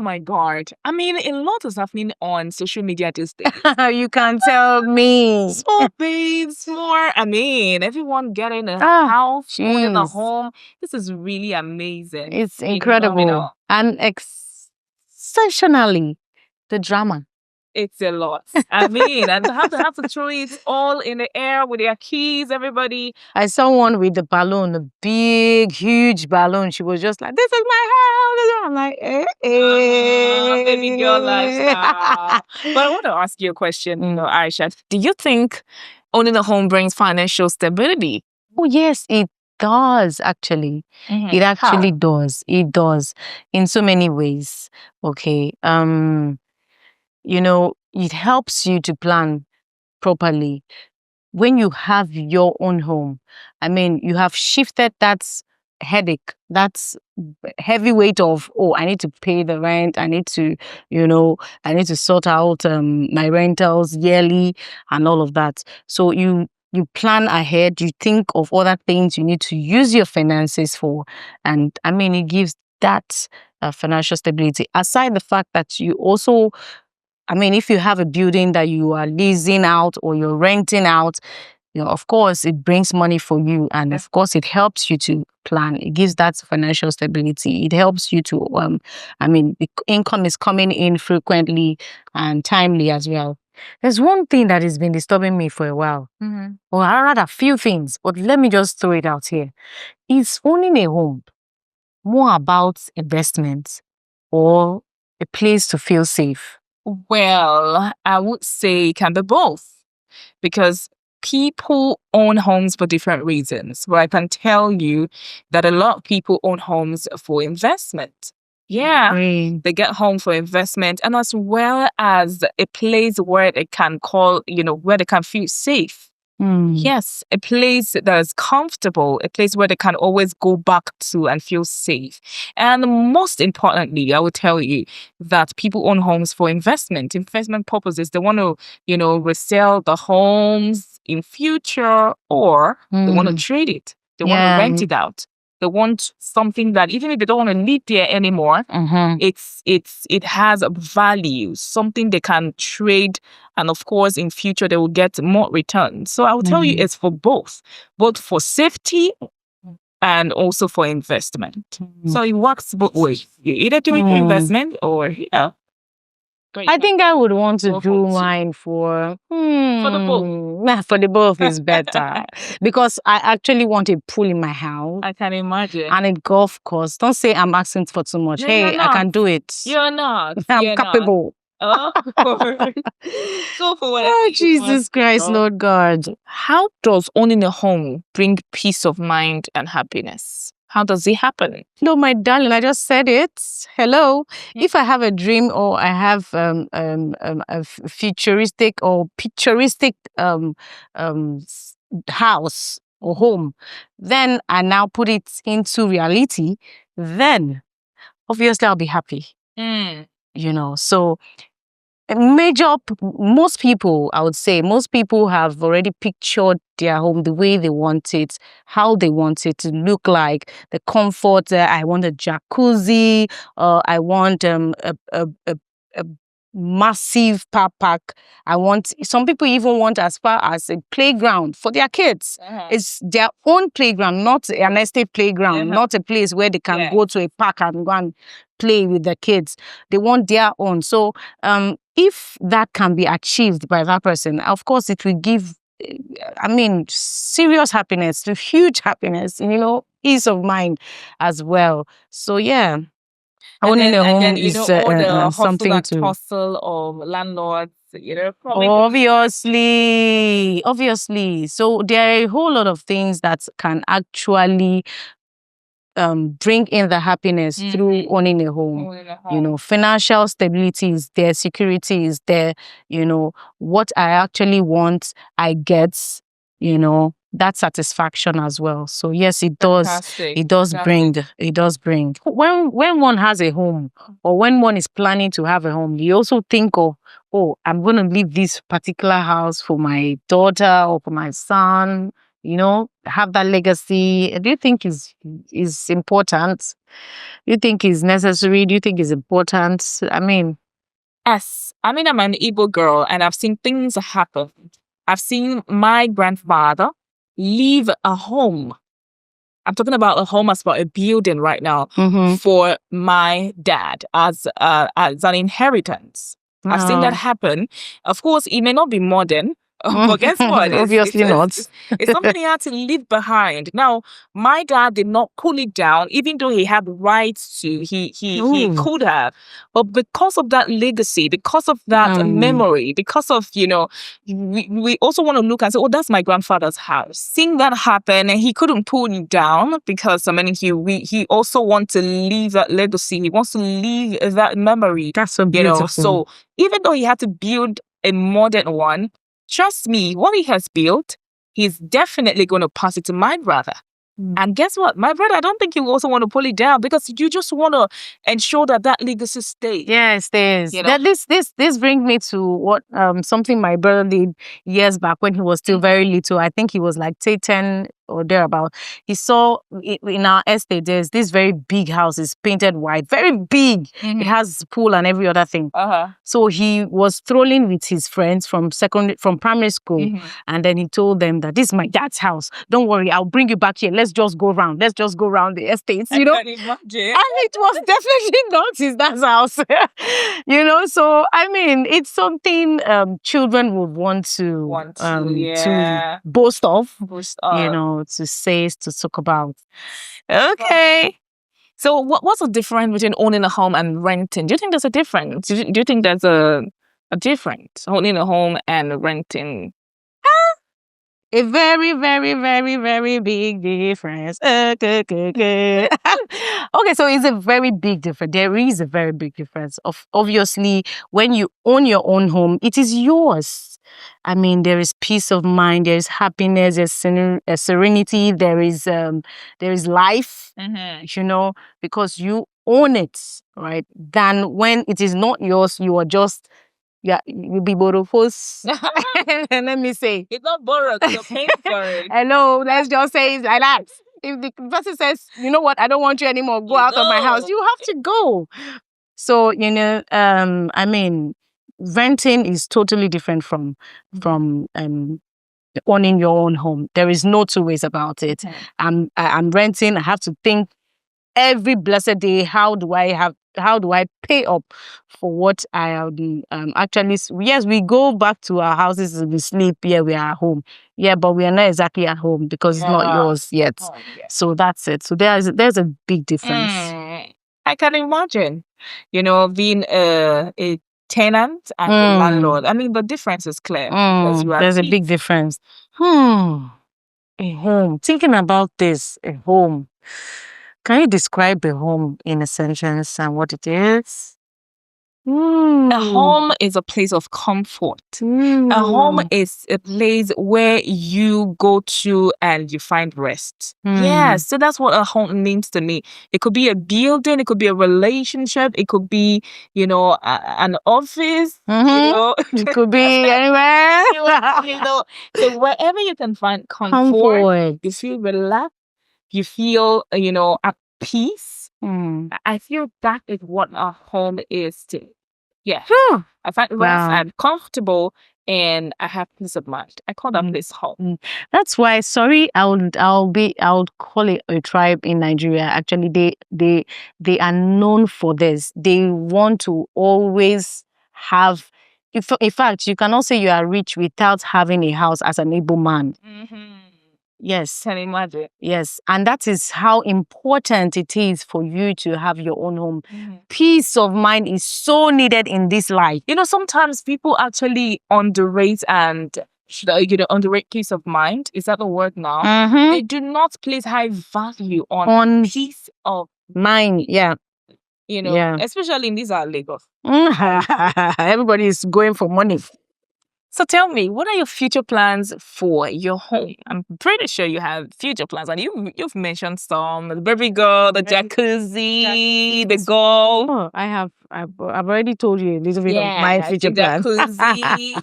my God. I mean, a lot is happening on social media these days. You can tell me. Small things, more. I mean, everyone getting a Ah, house, owning a jeez. home. This is really amazing. It's Phenomenal. incredible. And exceptionally, the drama. It's a lot. I mean, and to have to throw it all in the air with their keys, everybody. I saw one with the balloon, a big, huge balloon. She was just like, "This is my house." I'm like, Baby girl lifestyle. But I want to ask you a question, Aisha. Do you think owning a home brings financial stability? Oh, yes, it does, actually. It actually does. It does in so many ways. Okay. It helps you to plan properly. When you have your own home, I mean, you have shifted that headache, that's heavy weight of, oh, I need to pay the rent, I need to sort out my rentals yearly and all of that. So you plan ahead, you think of other things you need to use your finances for, and I mean, it gives that financial stability. Aside the fact that you also, I mean, if you have a building that you are leasing out or you're renting out, of course, it brings money for you. And of course, it helps you to plan. It gives that financial stability. It helps you to, the income is coming in frequently and timely as well. There's one thing that has been disturbing me for a while. Or rather, a few things, but let me just throw it out here. Is owning a home more about investment or a place to feel safe? Well, I would say it can be both, because people own homes for different reasons. But I can tell you that a lot of people own homes for investment. Yeah, they get home for investment, and as well as a place where they can where they can feel safe. Yes, a place that is comfortable, a place where they can always go back to and feel safe. And most importantly, I would tell you that people own homes for investment purposes. They want to, resell the homes in future, or they want to trade it. They want to rent it out. They want something that even if they don't want to live there anymore, it has a value, something they can trade, and of course in future they will get more return. So I will tell you, it's for both for safety and also for investment. So it works both ways. You're either doing investment or I think I would want to do mine for the both. For the both is better because I actually want a pool in my house. I can imagine. And a golf course. Don't say I'm asking for too much. No, hey, I can do it. You're not. I'm capable. Not. Go for whatever. Oh, Jesus Christ, Lord God. How does owning a home bring peace of mind and happiness? How does it happen? No, my darling, I just said it. Hello. If I have a dream or I have a futuristic or picturistic house or home, then I now put it into reality, then obviously I'll be happy. So most people, I would say, most people have already pictured their home the way they want it, how they want it to look like, the comfort. I want a jacuzzi, I want a massive car park. Some people even want as far as a playground for their kids. It's their own playground, not an estate playground, not a place where they can go to a park and go and play with the kids. They want their own. So if that can be achieved by that person, of course it will give, serious happiness, huge happiness, peace of mind as well. So yeah. Owning a home is something to hustle of landlords, Obviously. So there are a whole lot of things that can actually bring in the happiness through owning a home. Financial stability is there, security is there. What I actually want, I get. That satisfaction as well. So yes, it does. Fantastic. It does bring. When one has a home, or when one is planning to have a home, you also think of, oh, I'm going to leave this particular house for my daughter or for my son. have that legacy? Do you think is important? Do you think is necessary? Do you think is important? I mean, Yes, I mean, I'm an Igbo girl and I've seen things happen. I've seen my grandfather leave a home. I'm talking about a home as about a building right now for my dad as an inheritance. I've seen that happen. Of course, it may not be modern, but guess what? Obviously not. It's something he had to leave behind. Now, my dad did not pull it down, even though he had the rights to. He could have, but because of that legacy, because of that memory, because of we also want to look and say, oh, that's my grandfather's house. Seeing that happen, and he couldn't pull it down because he also wants to leave that legacy. He wants to leave that memory. That's so beautiful. So even though he had to build a modern one, trust me, what he has built, he's definitely going to pass it to my brother. And guess what? My brother, I don't think you also want to pull it down because you just want to ensure that legacy stays. Yeah, it stays. This brings me to what something my brother did years back when he was still very little. I think he was like 10 or thereabout. He saw in our estate there's this very big house. It's painted white, very big. It has pool and every other thing. So he was strolling with his friends from primary school, and then he told them that this is my dad's house. Don't worry, I'll bring you back here. Let's just go around. Let's just go around the estates. I can imagine. And it was definitely not his dad's house. So I mean, it's something children would want to boast of. To say, to talk about. Okay. So what's the difference between owning a home and renting? Do you think there's a difference? Do you think there's a difference, owning a home and renting? A very, very, very, very big difference. Okay, so it's a very big difference. There is a very big difference. Obviously, when you own your own home, it is yours. I mean, there is peace of mind, there is happiness, there's serenity, there is life, because you own it, right? Than when it is not yours, you are just, you'll be borrowed. Let me say. It's not borrowed, you're paying for it. Hello, let's just say it like that. If the person says, you know what, I don't want you anymore, go out of my house, you have to go. So, I mean, renting is totally different from owning your own home. There is no two ways about it. I'm renting. I have to think every blessed day, how do I pay up for what I have been actually? Yes, we go back to our houses and we sleep. Yeah, we are at home. Yeah, but we are not exactly at home because it's not yours yet. So that's it. So there's a big difference. I can imagine, being a tenant and a landlord. I mean, the difference is clear. There's a big difference. A home. Thinking about this, a home. Can you describe a home in a sentence and what it is? A home is a place of comfort. A home is a place where you go to and you find rest. Yes, so that's what a home means to me. It could be a building, it could be a relationship, it could be, an office. It could be anywhere. So wherever you can find comfort. You feel relaxed, you feel, at peace. I feel that is what a home is to. Yeah. I find rest and comfortable and I have peace of mind. I call that place home. That's why, sorry, I would call it a tribe in Nigeria. Actually, they are known for this. They want to always have, in fact, you cannot say you are rich without having a house as an able man. Yes. Can you imagine? Yes. And that is how important it is for you to have your own home. Peace of mind is so needed in this life. Sometimes people actually underrate underrate peace of mind. Is that the word now? They do not place high value on peace of mind. Yeah. Especially in these Lagos. Everybody is going for money. So tell me, what are your future plans for your home? I'm pretty sure you have future plans, and you've mentioned some: the baby girl, the jacuzzi, the golf. Oh, I've already told you a little bit of my future plans. Jacuzzi.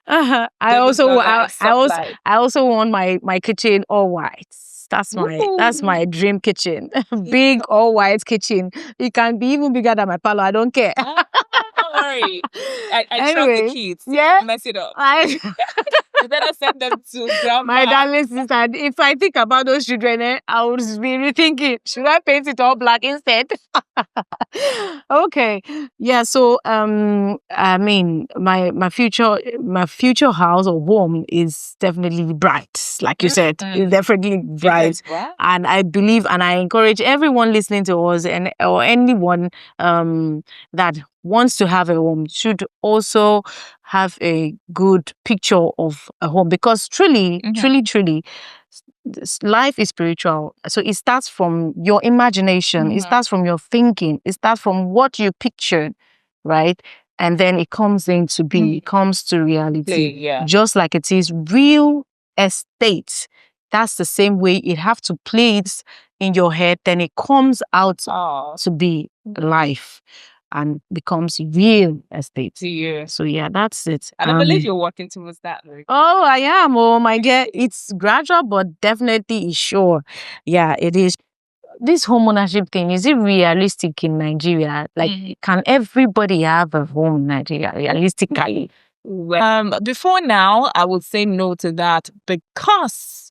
I The also Google I, life, I soft also life. I also want my kitchen all white. That's Woo! my dream kitchen. Big all white kitchen. It can be even bigger than my parlor. I don't care. Ah, don't worry. I trust the Anyway, kids. yeah. Mess it up. I You better send them to grandma. my darling sister, if I think about those children, I would be rethinking, should I paint it all black instead? Okay. Yeah, so I mean my future house or home is definitely bright. Like you said, it's definitely bright. Right? And I believe and I encourage everyone listening to us and or anyone that wants to have a home should also have a good picture of a home, because truly, truly, life is spiritual. So it starts from your imagination, it starts from your thinking, it starts from what you pictured, right? And then it comes into being, it comes to reality. Yeah. Just like it is real estate. That's the same way it have to place in your head, then it comes out to be life and becomes real estate. Yeah. So yeah, that's it. And I believe you're working towards that, Ruth. Oh, I am. Oh my God. It's gradual, but definitely is sure. Yeah, it is. This home ownership thing, is it realistic in Nigeria? Like, can everybody have a home in Nigeria realistically? Well, before now, I would say no to that, because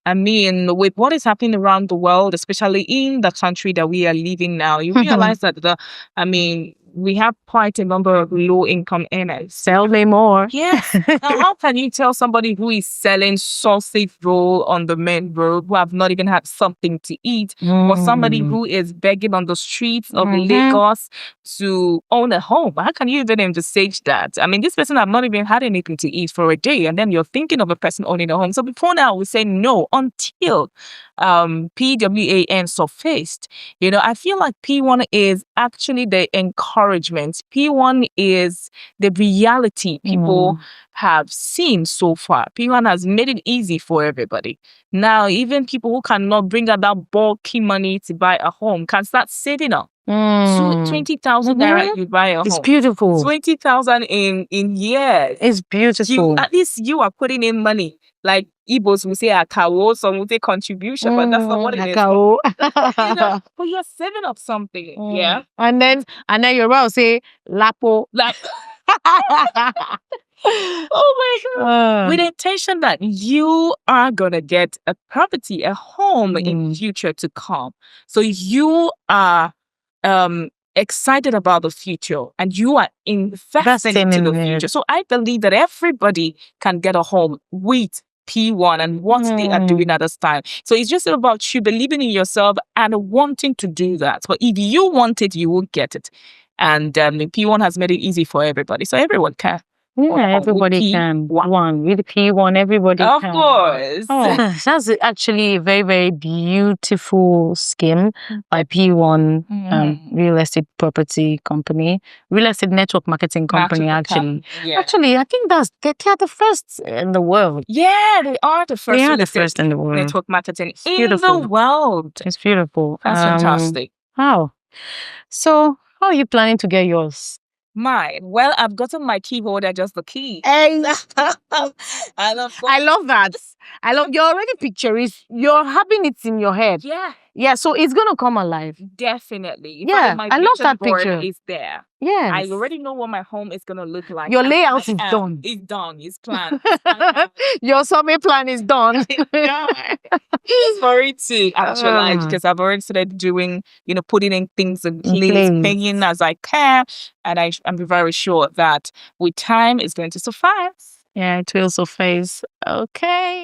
I mean, with what is happening around the world, especially in the country that we are living now, you realize that we have quite a number of low-income earners. Tell me more. Yes. Now, how can you tell somebody who is selling sausage roll on the main road, who have not even had something to eat, or somebody who is begging on the streets of Lagos to own a home? How can you even envisage that? I mean, this person have not even had anything to eat for a day, and then you're thinking of a person owning a home. So before now, we say no until PWAN surfaced. You know, I feel like P1 is actually the encouragement. P1 is the reality people have seen so far. P1 has made it easy for everybody. Now, even people who cannot bring out that bulky money to buy a home can start saving up. 20,000 naira, you buy a home. It's beautiful. 20,000 in years. It's beautiful. At least you are putting in money. Like Igbos will say akawo, some will say contribution, but that's not what it is. You know, but you're saving up something. Yeah. And then you're about to say lapo. Oh my God. With the intention that you are gonna get a property, a home in future to come. So you are excited about the future and you are investing into the future. So I believe that everybody can get a home with P1 and what they are doing at this time. So it's just about you believing in yourself and wanting to do that. But if you want it, you will get it. And P1 has made it easy for everybody. So everyone can. Yeah, everybody can. With P1, everybody can. Of course. Oh, that's actually a very, very beautiful scheme by P1 Real Estate Property Company, Real Estate Network Marketing Company, actually. Yeah. Actually, I think they are the first in the world. Yeah, they are the first. They are the first in the world. Network marketing in the world. It's beautiful. That's fantastic. Wow. So, how are you planning to get yours? Mine. Well, I've gotten my key holder, just the key. I love that. You're already picturing, you're having it in your head. Yeah. Yeah, so it's gonna come alive. Definitely. Yeah, I love that picture. Is there. Yeah. I already know what my home is gonna look like. Your layout is done. It's done. It's planned. Your survey plan is done. It's for it to actualize, because I've already started doing, putting in things in place, paying as I can, and I'm very sure that with time it's going to suffice. Yeah, it will suffice. Okay.